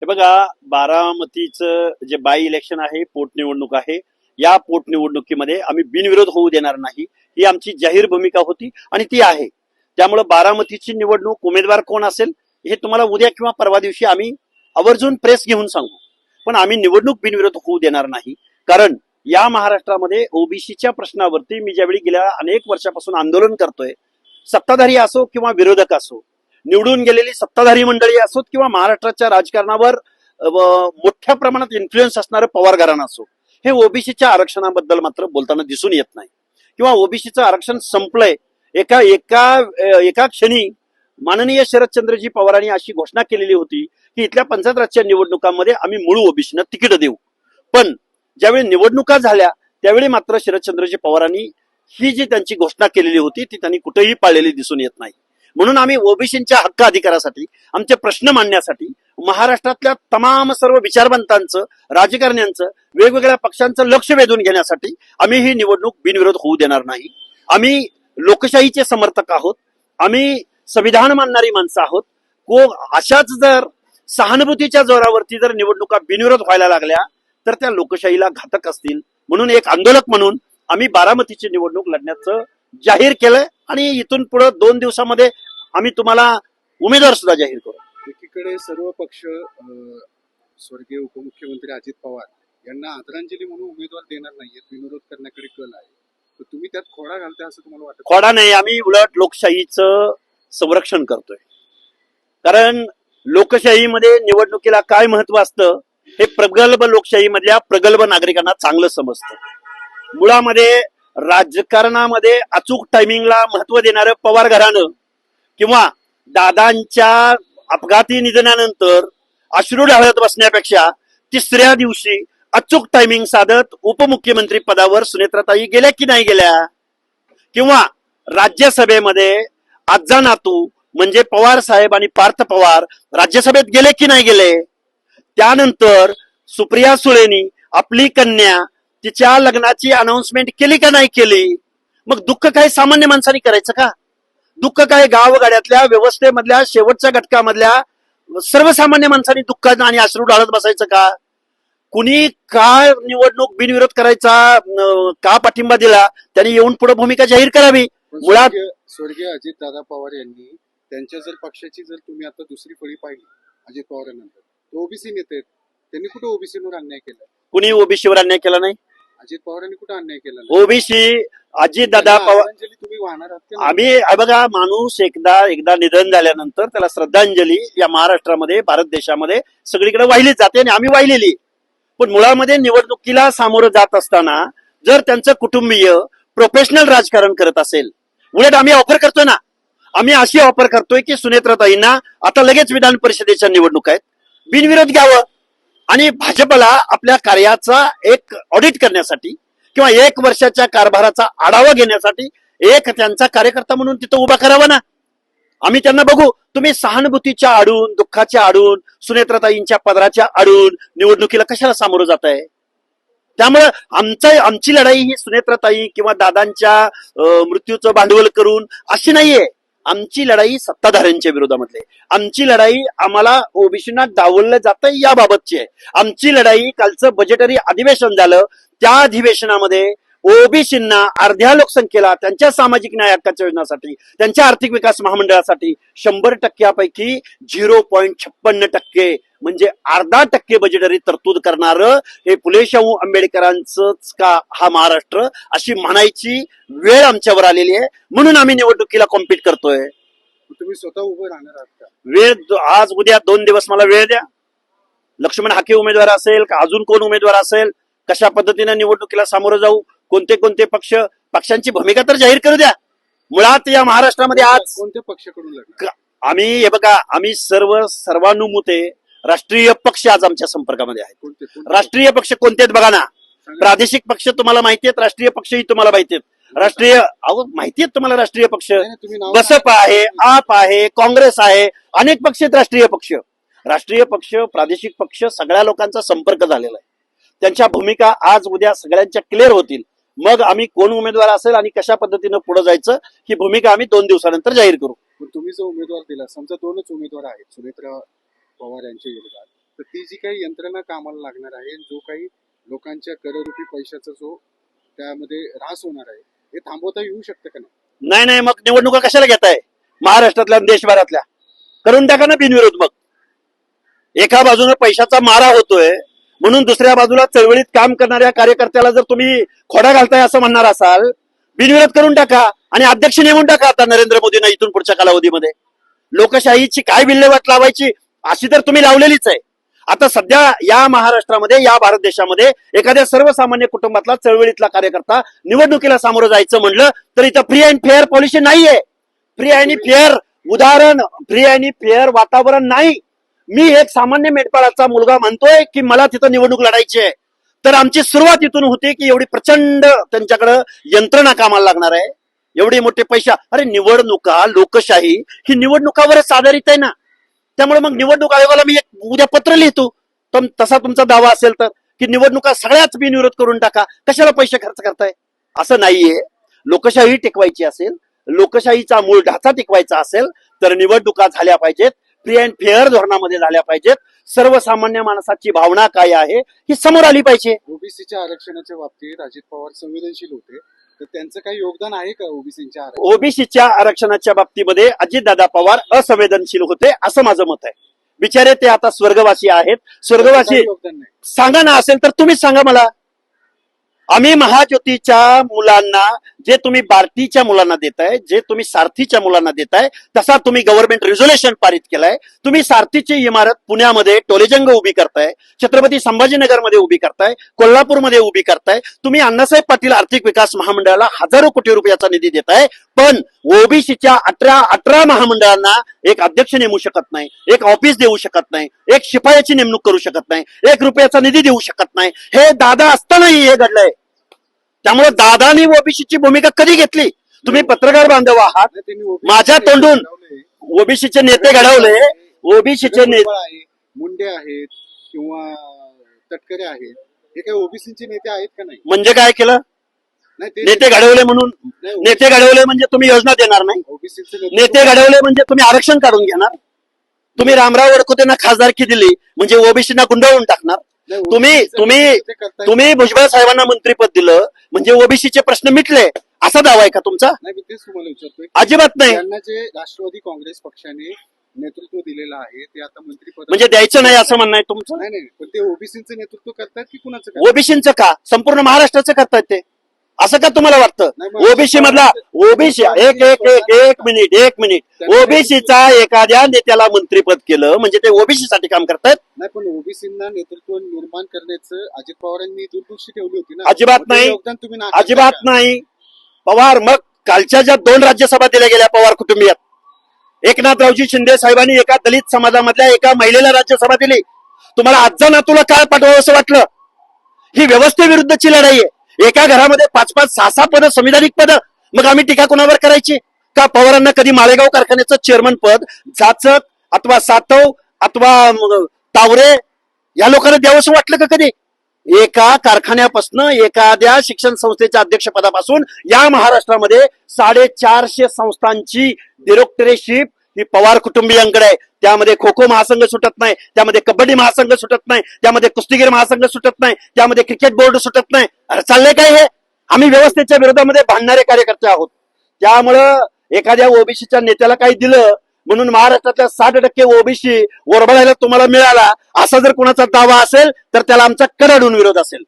हे बघा, बारामतीचं जे बाय इलेक्शन आहे, पोटनिवडणूक आहे, या पोटनिवडणुकीमध्ये आम्ही बिनविरोध होऊ देणार नाही, ही आमची जाहीर भूमिका होती आणि ती आहे. त्यामुळे बारामतीची निवडणूक उमेदवार कोण असेल हे तुम्हाला उद्या किंवा परवा दिवशी आम्ही आवर्जून प्रेस घेऊन सांगू. पण आम्ही निवडणूक बिनविरोध होऊ देणार नाही, कारण या महाराष्ट्रामध्ये ओबीसीच्या प्रश्नावरती मी ज्यावेळी गेल्या अनेक वर्षापासून आंदोलन करतोय, सत्ताधारी असो किंवा विरोधक असो, निवडून गेलेली सत्ताधारी मंडळी असोत किंवा महाराष्ट्राच्या राजकारणावर मोठ्या प्रमाणात इन्फ्लुएन्स असणारं पवार घराणं असो, हे ओबीसीच्या आरक्षणाबद्दल मात्र बोलताना दिसून येत नाही. किंवा ओबीसीचं आरक्षण संपलंय एका एका एका क्षणी माननीय शरदचंद्रजी पवारांनी अशी घोषणा केलेली होती की इथल्या पंचायत राजच्या निवडणुकांमध्ये आम्ही मूळ ओबीसीना तिकीट देऊ. पण ज्यावेळी निवडणुका झाल्या त्यावेळी मात्र शरदचंद्रजी पवारांनी ही जी त्यांची घोषणा केलेली होती ती त्यांनी कुठेही पाळलेली दिसून येत नाही. म्हणून आम्ही ओबीसींच्या हक्क अधिकारासाठी, आमचे प्रश्न मांडण्यासाठी महाराष्ट्रातल्या तमाम सर्व विचारवंतांचं, राजकारण्यांचं, वेगवेगळ्या पक्षांचं लक्ष वेधून घेण्यासाठी आम्ही ही निवडणूक बिनविरोध होऊ देणार नाही. आम्ही लोकशाहीचे समर्थक आहोत, आम्ही संविधान मानणारी माणसं आहोत. अशाच जर सहानुभूतीच्या जोरावरती जर निवडणुका बिनविरोध व्हायला लागल्या तर त्या लोकशाहीला घातक असतील. म्हणून एक आंदोलक म्हणून आम्ही बारामतीची निवडणूक लढण्याचं जाहीर केलंय आणि इथून पुढे 2 दिवसामध्ये आम्ही तुम्हाला उमेदवार सुद्धा जाहीर करू. एकीकडे सर्व पक्ष स्वर्गीय उपमुख्यमंत्री अजित पवार यांना आदरांजली म्हणून उमेदवार देणार नाहीये, विरोध करण्याकडे कल आहे. तर तुम्ही त्यात खोडा घालताय असं तुम्हाला वाटतं? खोडा नाही, आम्ही उलट लोकशाहीचं संरक्षण करतोय. कारण लोकशाहीमध्ये निवडणुकीला काय महत्व असतं हे प्रगल्भ लोकशाहीमधल्या प्रगल्भ नागरिकांना चांगलं समजतं. मुळामध्ये राजकारणामध्ये अचूक टायमिंगला महत्व देणारं पवार घराणं किंवा दादांच्या अपघाती निधनानंतर अश्रू ढाळत बसण्यापेक्षा तिसऱ्या दिवशी अचूक टायमिंग साधत उपमुख्यमंत्री पदावर सुनेत्राताई गेल्या की नाही गेल्या, किंवा राज्यसभेमध्ये आजा नातू म्हणजे पवार साहेब आणि पार्थ पवार राज्यसभेत गेले की नाही गेले, त्यानंतर सुप्रिया सुळेनी आपली कन्या तिच्या लग्नाची अनाउन्समेंट केली का नाही केली. मग दुःख काय सामान्य माणसांनी करायचं का? दुःख काय गावगाड्यातल्या व्यवस्थेमधल्या शेवटच्या घटकामधल्या सर्वसामान्य माणसांनी दुःख आणि अश्रू ढाळत बसायचं का? कुणी का निवडणूक बिनविरोध करायचा, का पाठिंबा दिला, त्यांनी येऊन पुढे भूमिका जाहीर करावी. मुळात स्वर्गीय अजित दादा पवार यांनी त्यांच्या जर पक्षाची जर तुम्ही आता दुसरी फळी पाहिली अजित पवारांनंतर ओबीसी नेते आहेत, त्यांनी कुठे ओबीसीवर अन्याय केला? कुणी ओबीसीवर अन्याय केला नाही. अजित पवारांनी कुठे अन्याय केला? ओबीसी अजित दादा पवार तुम्ही वाहणार आहात? आम्ही बघा, माणूस एकदा निधन झाल्यानंतर त्याला श्रद्धांजली या महाराष्ट्रामध्ये, भारत देशामध्ये सगळीकडे वाहिली जाते आणि आम्ही वाहिलेली. पण मुळामध्ये निवडणुकीला सामोरं जात असताना जर त्यांचं कुटुंबीय प्रोफेशनल राजकारण करत असेल, उलट आम्ही ऑफर करतोय ना, आम्ही अशी ऑफर करतोय की सुनेत्राताईंना आता लगेच विधान परिषदेच्या निवडणूक आहेत, बिनविरोध घ्यावं आणि भाजपला आपल्या कार्याचा एक ऑडिट करण्यासाठी किंवा 1 वर्षाच्या कारभाराचा आढावा घेण्यासाठी एक त्यांचा कार्यकर्ता म्हणून तिथं उभा करावा ना. आम्ही त्यांना बघू. तुम्ही सहानुभूतीच्या आडून, दुःखाच्या आडून, सुनेत्राताईंच्या पदराच्या आडून निवडणुकीला कशाला सामोरं जात आहे? त्यामुळे आमची लढाई ही सुनेत्राताई किंवा दादांच्या मृत्यूचं भांडवल करून अशी नाहीये. आमची लढाई सत्ताधाऱ्यांच्या विरोधामधली, आमची लढाई आम्हाला ओबीसीना डावललं जातं याबाबतची आहे. आमची लढाई कालचं बजेटरी अधिवेशन झालं, त्या अधिवेशनामध्ये ओबीसींना, अर्ध्या लोकसंख्येला त्यांच्या सामाजिक न्याय हक्काच्या योजनासाठी, त्यांच्या आर्थिक विकास महामंडळासाठी 100%पैकी 0.56% म्हणजे 0.5% बजेटरी तरतूद करणारं हे फुले शाहू आंबेडकरांचंच का हा महाराष्ट्र, अशी म्हणायची वेळ आमच्यावर आलेली आहे. म्हणून आम्ही निवडणुकीला कॉम्पीट करतोय. तुम्ही स्वतः उभं राहणार आहात का? वेळ आज उद्या 2 दिवस मला वेळ द्या. लक्ष्मण हाके उमेदवार असेल का अजून कोण उमेदवार असेल, कशा पद्धतीने निवडणुकीला सामोरं जाऊ, कोणते पक्षांची भूमिका तर जाहीर करू द्या. मुळात या महाराष्ट्रामध्ये आज कोणत्या पक्षाकडून लढणार? आम्ही हे बघा, आम्ही सर्वानुमते राष्ट्रीय पक्ष आज आमच्या संपर्कामध्ये आहेत. राष्ट्रीय पक्ष कोणते आहेत बघा ना. प्रादेशिक पक्ष तुम्हाला माहिती आहेत, राष्ट्रीय पक्षही तुम्हाला माहिती आहेत. राष्ट्रीय माहिती आहेत तुम्हाला राष्ट्रीय पक्ष. बसपा आहे, आप आहे, काँग्रेस आहे, अनेक पक्ष आहेत राष्ट्रीय पक्ष. राष्ट्रीय पक्ष, प्रादेशिक पक्ष सगळ्या लोकांचा संपर्क झालेला आहे. त्यांच्या भूमिका आज उद्या सगळ्यांच्या क्लिअर होतील. मग आम्ही कोण उमेदवार असेल आणि कशा पद्धतीनं पुढे जायचं ही भूमिका आम्ही 2 दिवसानंतर जाहीर करू. तुम्ही जो उमेदवार दिला, समजा 2च उमेदवार आहेत सुनेत्रा पवार यांच्या विरोधात, तर ती जी काही यंत्रणा कामाला लागणार आहे, जो काही लोकांच्या कररूपी पैशाचा जो त्यामध्ये ऱ्हास होणार आहे, हे थांबवता येऊ शकतं का नाही? नाही नाही, मग निवडणुका कशाला घेताय महाराष्ट्रातल्या आणि देशभरातल्या? करून टाका ना बिनविरोध. मग एका बाजूने पैशाचा मारा होतोय म्हणून दुसऱ्या बाजूला चळवळीत काम करणाऱ्या कार्यकर्त्याला जर तुम्ही खोडा घालताय असं म्हणणार असाल, बिनविरोध करून टाका आणि अध्यक्ष नेमून टाका आता नरेंद्र मोदींना इथून पुढच्या कालावधीमध्ये. लोकशाहीची काय विल्हेवाट लावायची अशी तर तुम्ही लावलेलीच आहे. आता सध्या या महाराष्ट्रामध्ये, या भारत देशामध्ये एखाद्या सर्वसामान्य कुटुंबातला चळवळीतला कार्यकर्ता निवडणुकीला सामोरं जायचं म्हणलं तर इथं फ्री अँड फेअर पॉलिसी नाहीये. फ्री आणि फेअर उदाहरण, फ्री आणि फेअर वातावरण नाही. मी एक सामान्य मेंढपाळाचा मुलगा म्हणतोय की मला तिथं निवडणूक लढायची आहे, तर आमची सुरुवात इथून होती की एवढी प्रचंड त्यांच्याकडं यंत्रणा कामाला लागणार आहे, एवढे मोठे पैसा. अरे निवडणुका, लोकशाही ही निवडणुकावरच आधारित आहे ना. त्यामुळे मग निवडणूक आयोगाला मी एक उद्या पत्र लिहितो, तसा तुमचा दावा असेल तर, की निवडणुका सगळ्याच बिनविरोध करून टाका, कशाला पैसे खर्च करताय. असं नाहीये. लोकशाही टिकवायची असेल, लोकशाहीचा मूळ ढाचा टिकवायचा असेल तर निवडणुका झाल्या पाहिजेत, फ्री अँड फेअर धोरणामध्ये झाल्या पाहिजेत. सर्वसामान्य माणसाची भावना काय आहे ही समोर आली पाहिजे. ओबीसीच्या आरक्षणाच्या बाबतीत अजित पवार संवेदनशील होते, तर त्यांचं काही योगदान आहे का ओबीसीच्या ओबीसीच्या आरक्षणाच्या बाबतीमध्ये अजितदादा पवार असंवेदनशील होते असं माझं मत आहे. बिचारे ते आता स्वर्गवासी आहेत. स्वर्गवासी योगदान नाही? सांगा ना, असेल तर तुम्हीच सांगा मला. आम्ही महाज्योतीच्या मुलांना जे तुम्ही बार्टीच्या मुलांना देताय, जे तुम्ही सारथीच्या मुलांना देताय, तसा तुम्ही गव्हर्नमेंट रिझोल्युशन पारित केलाय. तुम्ही सारथीची इमारत पुण्यामध्ये टोलेजंग उभी करताय, छत्रपती संभाजीनगरमध्ये उभी करताय, कोल्हापूरमध्ये उभी करताय. तुम्ही अण्णासाहेब पाटील आर्थिक विकास महामंडळाला हजारो कोटी रुपयाचा निधी देताय, पण ओबीसीच्या 18 महामंडळांना एक अध्यक्ष नेमू शकत नाही, एक ऑफिस देऊ शकत नाही, एक शिपायाची नेमणूक करू शकत नाही, 1 रुपयाचा निधी देऊ शकत नाही. हे दादा असतानाही हे घडलंय. त्यामुळे दादानी ओबीसीची भूमिका कधी घेतली? तुम्ही पत्रकार बांधव आहात, नाही, त्यांनी OBC माझ्या तोंडून ओबीसीचे नेते घडवले. ओबीसीचे नेते आहे, मुंडे आहेत किंवा तटकरे आहेत, हे काही ओबीसीचे नेते आहेत का नाही? म्हणजे काय केलं? नाही, ते नेते घडवले म्हणून, नाही, नेते घडवले म्हणजे तुम्ही योजना देणार नाही. ओबीसीचे नेते घडवले म्हणजे तुम्ही आरक्षण काढून घेणार. तुम्ही रामराव वडकुतेंना खासदारकी दिली म्हणजे ओबीसीना गुंडाळून टाकणार. नाही, तुम्ही OBC चे तुम्ही नेते करतायत. तुम्ही भुजबळ साहेबांना मंत्रीपद दिलं म्हणजे ओबीसीचे प्रश्न मिटले असा दावा आहे का तुमचा? नाही, मी तेच तुम्हाला विचारतोय. अजिबात नाही. त्यांना जे राष्ट्रवादी काँग्रेस पक्षाने नेतृत्व दिलेलं आहे ते आता मंत्रिपद म्हणजे द्यायचं नाही असं म्हणणं आहे तुमचं? नाही नाही, पण ते ओबीसीचं नेतृत्व करतात की कुणाचं करतात? ओबीसीचं का? संपूर्ण महाराष्ट्राचं करतायत ते, असं का तुम्हाला वाटतं? नाही, मग ओबीसी मधला ओबीसी एक मिनिट ओबीसीचा एखाद्या नेत्याला मंत्रीपद केलं म्हणजे ते ओबीसी साठी काम करतायत? नाही, पण ओबीसींना नेतृत्व निर्माण करण्याचं अजित पवारांनी दूरदृष्टी ठेवली होती ना. अजिबात मग ते नाही. योगदान तुम्ही नाकारता अजिबात का? नाही. पवार, मग कालच्या ज्या 2 राज्यसभा दिल्या गेल्या पवार कुटुंबियात, एकनाथरावजी शिंदे साहेबांनी एका दलित समाजामधल्या एका महिलेला राज्यसभा दिली. तुम्हाला आजचा नातूला काय पाठवावं असं वाटलं? ही व्यवस्थेविरुद्धची लढाई आहे. एका घरामध्ये 5-5, 6-6 पद, संविधानिक पद. मग आम्ही टीका कोणावर करायची का? पवारांना कधी माळेगाव कारखान्याचं चेअरमन पद जाचक अथवा सातव अथवा तावरे या लोकांना द्यावंसं वाटलं का कधी? एका कारखान्यापासून, एखाद्या शिक्षण संस्थेच्या अध्यक्षपदापासून या महाराष्ट्रामध्ये 450 संस्थांची डिरेक्टरशिप ही पवार कुटुंबियांकडे आहे. त्यामध्ये खो खो महासंघ सुटत नाही, त्यामध्ये कबड्डी महासंघ सुटत नाही, त्यामध्ये कुस्तीगीर महासंघ सुटत नाही, त्यामध्ये क्रिकेट बोर्ड सुटत नाही. अरे चाललंय काय हे? आम्ही व्यवस्थेच्या विरोधामध्ये भांडणारे कार्यकर्ते आहोत. त्यामुळं एखाद्या ओबीसीच्या नेत्याला काही दिलं म्हणून महाराष्ट्रातल्या 60% ओबीसी ओरबडायला तुम्हाला मिळाला असा जर कोणाचा दावा असेल तर त्याला आमचा कडाडून विरोध असेल.